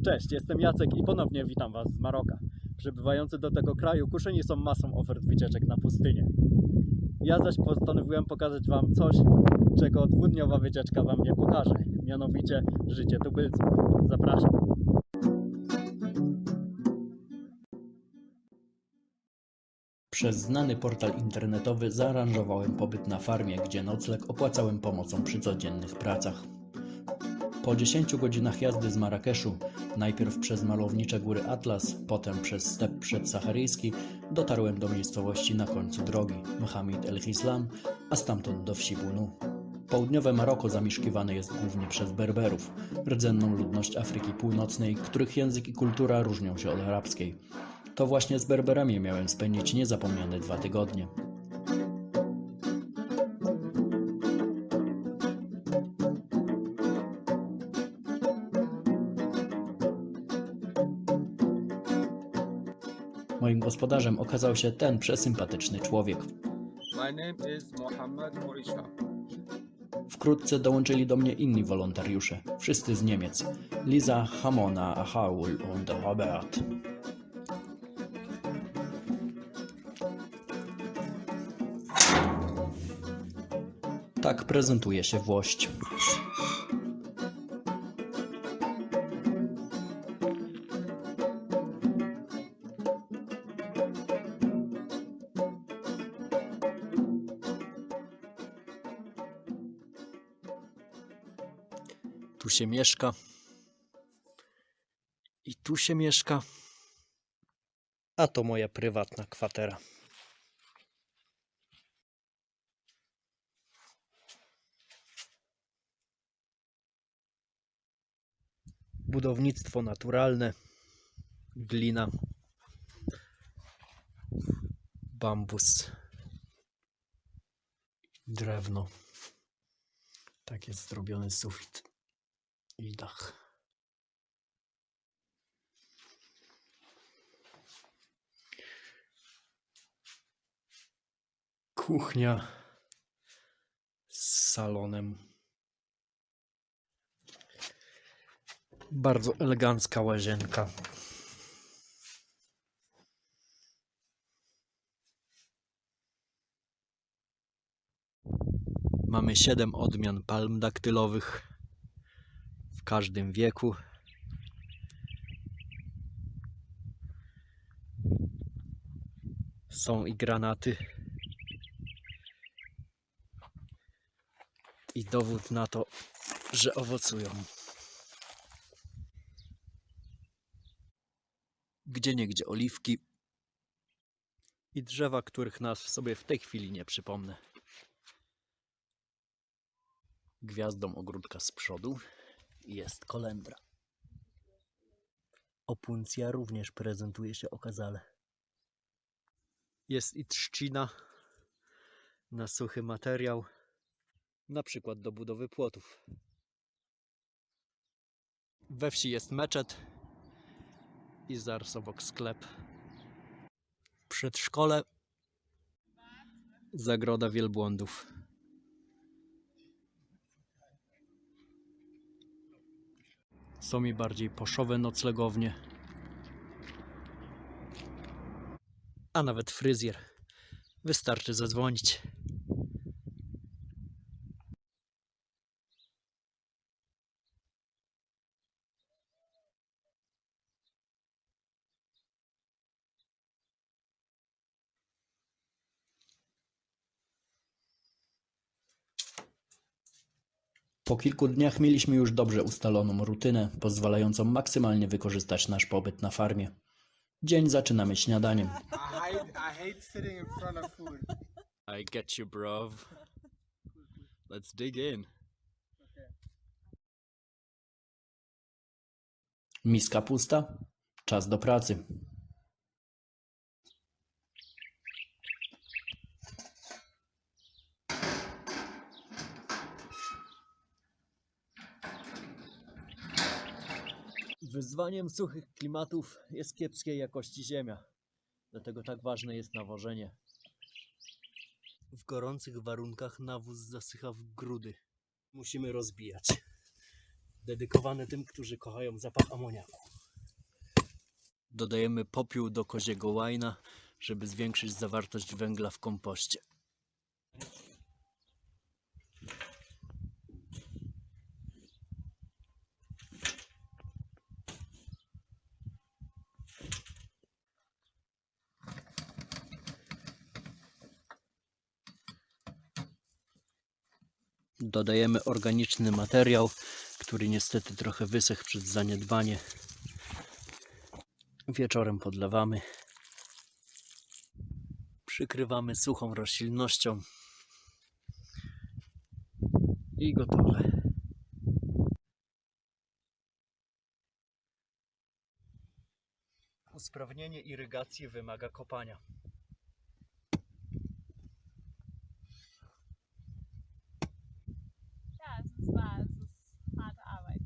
Cześć, jestem Jacek i ponownie witam Was z Maroka. Przybywający do tego kraju kuszeni są masą ofert wycieczek na pustynię. Ja zaś postanowiłem pokazać Wam coś, czego dwudniowa wycieczka Wam nie pokaże. Mianowicie życie tubylców. Zapraszam. Przez znany portal internetowy zaaranżowałem pobyt na farmie, gdzie nocleg opłacałem pomocą przy codziennych pracach. Po 10 godzinach jazdy z Marrakeszu, najpierw przez malownicze góry Atlas, potem przez step przedsaharyjski, dotarłem do miejscowości na końcu drogi, Mohamed El Hislan, a stamtąd do wsi Bunu. Południowe Maroko zamieszkiwane jest głównie przez Berberów, rdzenną ludność Afryki Północnej, których język i kultura różnią się od arabskiej. To właśnie z Berberami miałem spędzić niezapomniane 2 tygodnie. Moim gospodarzem okazał się ten przesympatyczny człowiek. My name is Mohammed Moisha. Wkrótce dołączyli do mnie inni wolontariusze, wszyscy z Niemiec. Liza, Hamona, Ahaul und Robert. Tak prezentuje się włość. Tu się mieszka i tu się mieszka, a to moja prywatna kwatera. Budownictwo naturalne, glina, bambus, drewno. Tak jest zrobiony sufit i dach. Kuchnia z salonem. Bardzo elegancka łazienka. Mamy 7 odmian palm daktylowych w każdym wieku. Są i granaty. I dowód na to, że owocują. Gdzieniegdzie oliwki i drzewa, których nazw sobie w tej chwili nie przypomnę. Gwiazdą ogródka z przodu jest kolendra. Opuncja również prezentuje się okazale. Jest i trzcina na suchy materiał, na przykład do budowy płotów. We wsi jest meczet i zaraz obok sklep. Przedszkole, zagroda wielbłądów. Są i bardziej poszowe noclegownie, a nawet fryzjer. Wystarczy zadzwonić. Po kilku dniach mieliśmy już dobrze ustaloną rutynę, pozwalającą maksymalnie wykorzystać nasz pobyt na farmie. Dzień zaczynamy śniadaniem. I hate sitting in front of food. I get you, bro. Let's dig in. Miska pusta, czas do pracy. Wyzwaniem suchych klimatów jest kiepskiej jakości ziemia. Dlatego tak ważne jest nawożenie. W gorących warunkach nawóz zasycha w grudy. Musimy rozbijać. Dedykowany tym, którzy kochają zapach amoniaku. Dodajemy popiół do koziego łajna, żeby zwiększyć zawartość węgla w kompoście. Dodajemy organiczny materiał, który niestety trochę wysechł przez zaniedbanie. Wieczorem podlewamy. Przykrywamy suchą roślinnością. I gotowe. Usprawnienie irygacji wymaga kopania. Ja, es ist wahr, es ist harte Arbeit.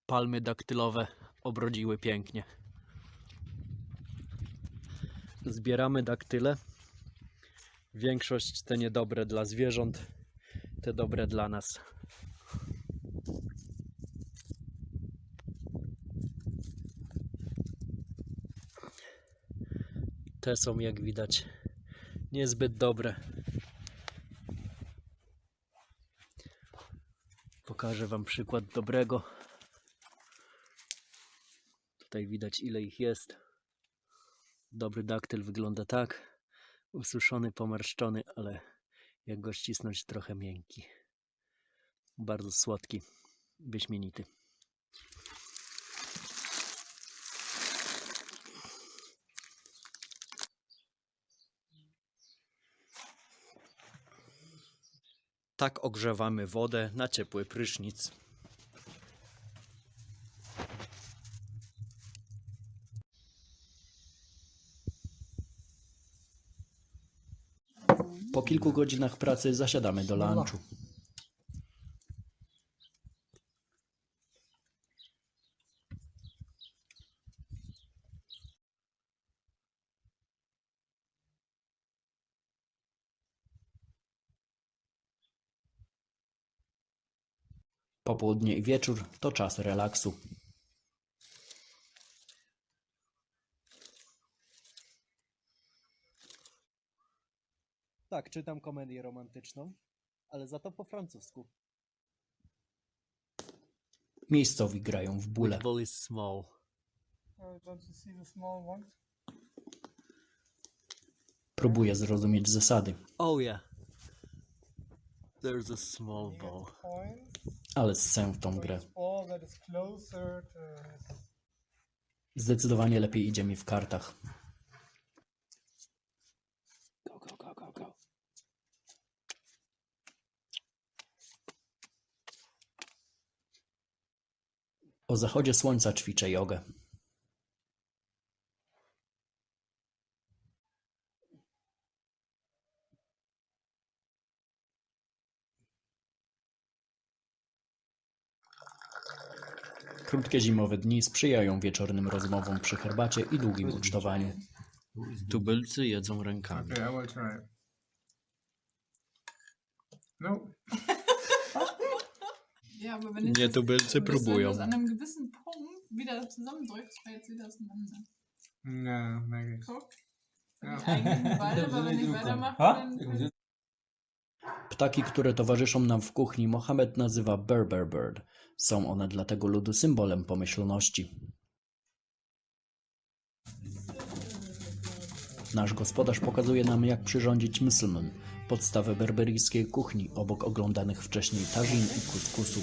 Palmy daktylowe obrodziły pięknie. Zbieramy daktyle. Większość te niedobre dla zwierząt, te dobre dla nas. Te są, jak widać, niezbyt dobre. Pokażę Wam przykład dobrego. Tutaj widać, ile ich jest. Dobry daktyl wygląda tak. Ususzony, pomarszczony, ale jak go ścisnąć, trochę miękki. Bardzo słodki, wyśmienity. Tak ogrzewamy wodę na ciepły prysznic. Po kilku godzinach pracy zasiadamy do lunchu. Popołudnie i wieczór to czas relaksu. Tak, czytam komedię romantyczną, ale za to po francusku. Miejscowi grają w bóle. Ball is small. Don't you see the small ones? Próbuję zrozumieć zasady, Oh yeah. There's a small You ball. get points ale ssę w tą for grę. each ball that is closer to Zdecydowanie lepiej idzie mi w kartach. Go, go, go, go, go. O zachodzie słońca ćwiczę jogę. Krótkie zimowe dni sprzyjają wieczornym rozmowom przy herbacie i długim ucztowaniu. Tubylcy jedzą rękami. Okay, I will try it. No. Ja, aber wenn Nie, tubylcy wenn próbują. du es an einem gewissen Punkt wieder zusammendrückst, fällt es wieder auseinander. No, maybe. Guck. Ja. Die eigenen Ball, aber wenn ich weitermache, dann... Ptaki, które towarzyszą nam w kuchni, Mohamed nazywa Berber Bird. Są one dla tego ludu symbolem pomyślności. Nasz gospodarz pokazuje nam, jak przyrządzić msylmen, podstawę berberyjskiej kuchni, obok oglądanych wcześniej tażin i kuskusu.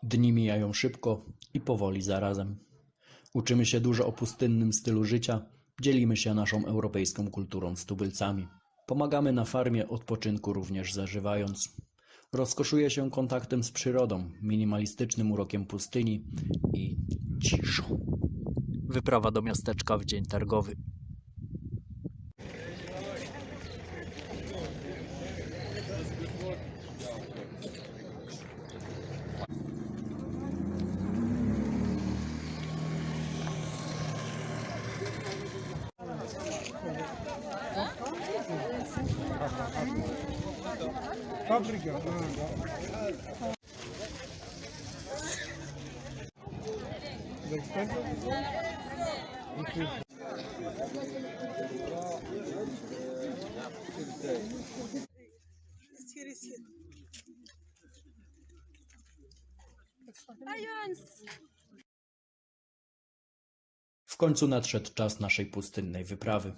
Dni mijają szybko i powoli zarazem. Uczymy się dużo o pustynnym stylu życia, dzielimy się naszą europejską kulturą z tubylcami. Pomagamy na farmie, odpoczynku również zażywając. Rozkoszuję się kontaktem z przyrodą, minimalistycznym urokiem pustyni i ciszą. Wyprawa do miasteczka w dzień targowy. Paprika. W końcu nadszedł czas naszej pustynnej wyprawy.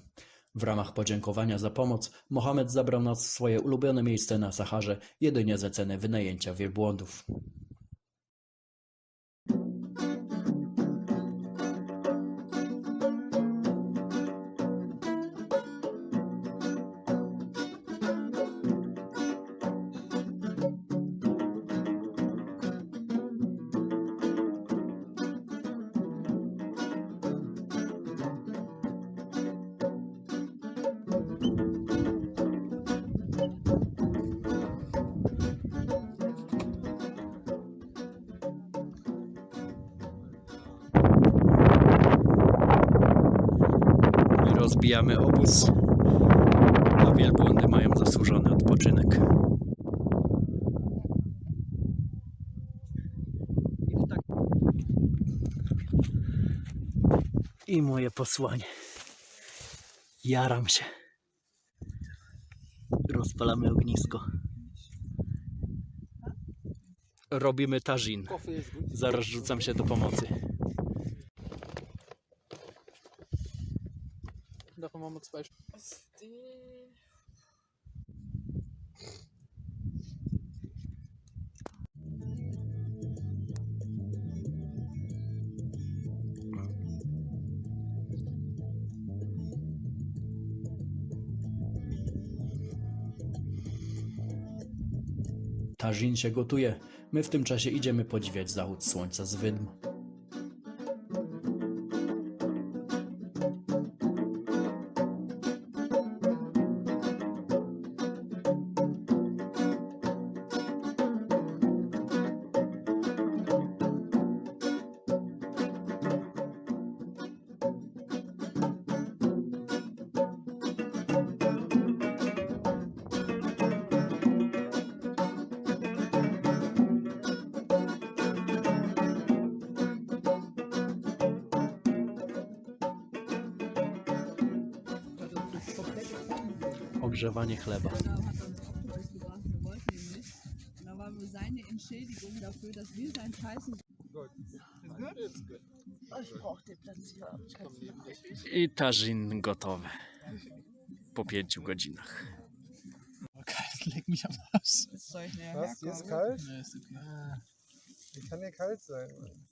W ramach podziękowania za pomoc Mohamed zabrał nas w swoje ulubione miejsce na Saharze jedynie za cenę wynajęcia wielbłądów. My rozbijamy obóz, a wielbłądy mają zasłużony odpoczynek. I moje posłanie. Jaram się. Rozpalamy ognisko. Robimy tażin. Zaraz rzucam się do pomocy. Davon machen wir 2 Stück. Tażin się gotuje. My w tym czasie idziemy podziwiać zachód słońca z wydm. Ogrzewanie chleba. Hat uns Oktopus gebracht. Wir wollten ihn nicht. Und da war nur seine Entschädigung dafür, dass wir sein Scheißen. I tażin gotowy. Po 5 godzinach. Kalt, leck mich am Arsch. Das soll ich näher Was? Hier ist herkommen. kalt? Nee, ist okay. Wie kann hier kalt sein? Mann?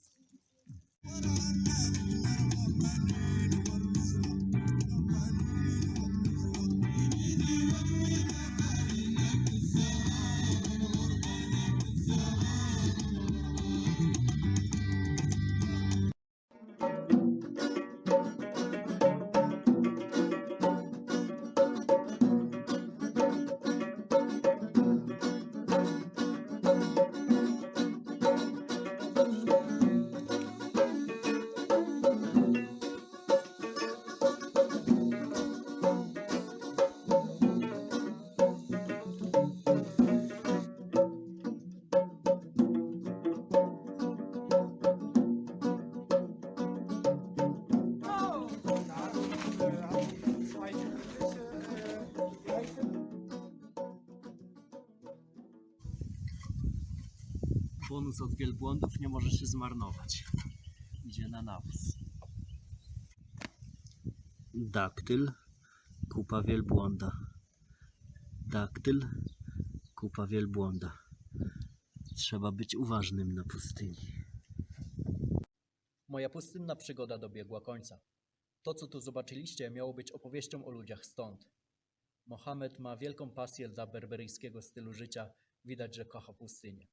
Bonus od wielbłądów nie może się zmarnować. Idzie na nawóz. Daktyl, kupa wielbłąda. Daktyl, kupa wielbłąda. Trzeba być uważnym na pustyni. Moja pustynna przygoda dobiegła końca. To, co tu zobaczyliście, miało być opowieścią o ludziach stąd. Mohamed ma wielką pasję dla berberyjskiego stylu życia. Widać, że kocha pustynię.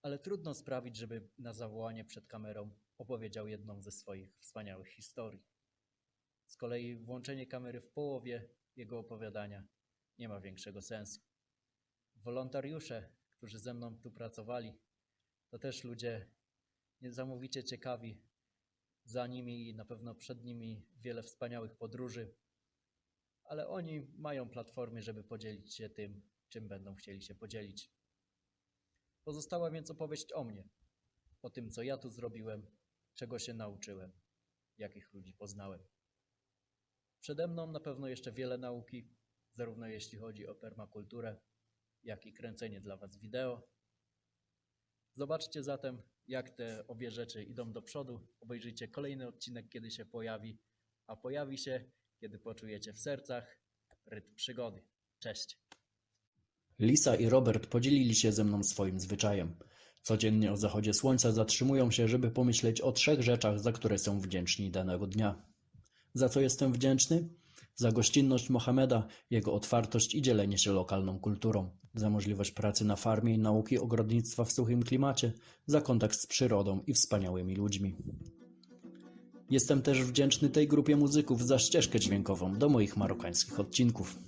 Ale trudno sprawić, żeby na zawołanie przed kamerą opowiedział jedną ze swoich wspaniałych historii. Z kolei włączenie kamery w połowie jego opowiadania nie ma większego sensu. Wolontariusze, którzy ze mną tu pracowali, to też ludzie niesamowicie ciekawi. Za nimi i na pewno przed nimi wiele wspaniałych podróży, ale oni mają platformy, żeby podzielić się tym, czym będą chcieli się podzielić. Pozostała więc opowieść o mnie, o tym, co ja tu zrobiłem, czego się nauczyłem, jakich ludzi poznałem. Przede mną na pewno jeszcze wiele nauki, zarówno jeśli chodzi o permakulturę, jak i kręcenie dla Was wideo. Zobaczcie zatem, jak te obie rzeczy idą do przodu. Obejrzyjcie kolejny odcinek, kiedy się pojawi, a pojawi się, kiedy poczujecie w sercach rytm przygody. Cześć! Lisa i Robert podzielili się ze mną swoim zwyczajem. Codziennie o zachodzie słońca zatrzymują się, żeby pomyśleć o 3 rzeczach, za które są wdzięczni danego dnia. Za co jestem wdzięczny? Za gościnność Mohameda, jego otwartość i dzielenie się lokalną kulturą. Za możliwość pracy na farmie i nauki ogrodnictwa w suchym klimacie, za kontakt z przyrodą i wspaniałymi ludźmi. Jestem też wdzięczny tej grupie muzyków za ścieżkę dźwiękową do moich marokańskich odcinków.